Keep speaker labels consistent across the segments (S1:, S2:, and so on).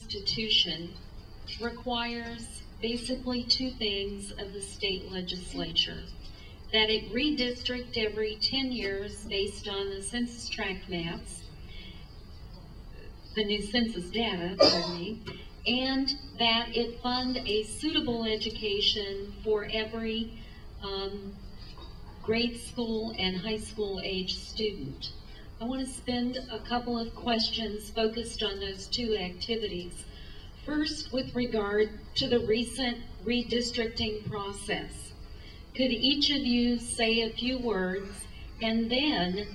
S1: Constitution requires basically two things of the state legislature: that it redistrict every 10 years based on the census tract maps, the new census data, pardon me, and that it fund a suitable education for every grade school and high school age student. I want to spend a couple of questions focused on those two activities. First, with regard to the recent redistricting process, could each of you say a few words and then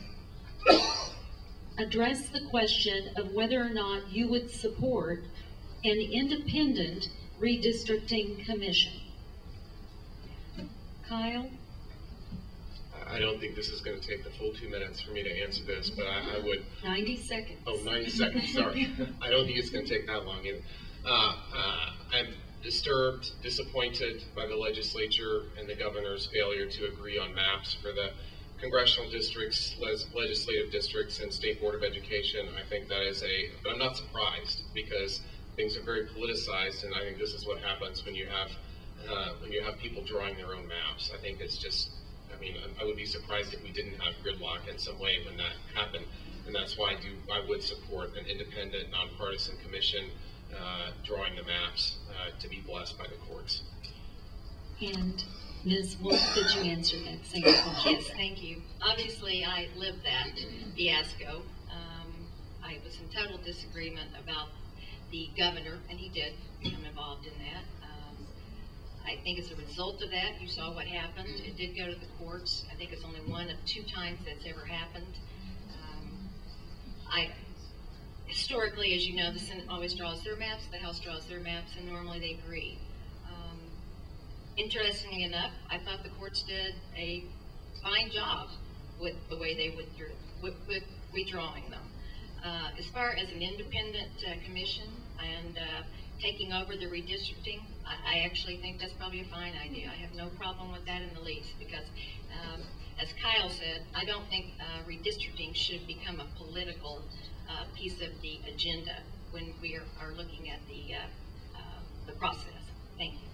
S1: address the question of whether or not you would support an independent redistricting commission? Kyle?
S2: I don't think this is going to take the full 2 minutes for me to answer this, but I would...
S1: 90 seconds.
S2: Oh, 90 seconds, sorry. I don't think it's going to take that long either. I'm disturbed, disappointed by the legislature and the governor's failure to agree on maps for the congressional districts, legislative districts, and State Board of Education. I think that is but I'm not surprised, because things are very politicized, and I think this is what happens when you have people drawing their own maps. I think it's just, I mean, I would be surprised if we didn't have gridlock in some way when that happened, and that's why I would support an independent, nonpartisan commission drawing the maps to be blessed by the courts.
S1: And Ms. Wolf, did you answer that same question?
S3: Yes, thank you. Obviously, I lived that fiasco. I was in total disagreement about the governor, and he did become involved in that. I think as a result of that, you saw what happened. It did go to the courts. I think it's only one of 2 times that's ever happened. Historically, as you know, the Senate always draws their maps, the House draws their maps, and normally they agree. Interestingly enough, I thought the courts did a fine job with the way they with redrawing them. As far as an independent commission and taking over the redistricting, I actually think that's probably a fine idea. I have no problem with that in the least, because as Kyle said, I don't think redistricting should become a political piece of the agenda when we are looking at the process. Thank you.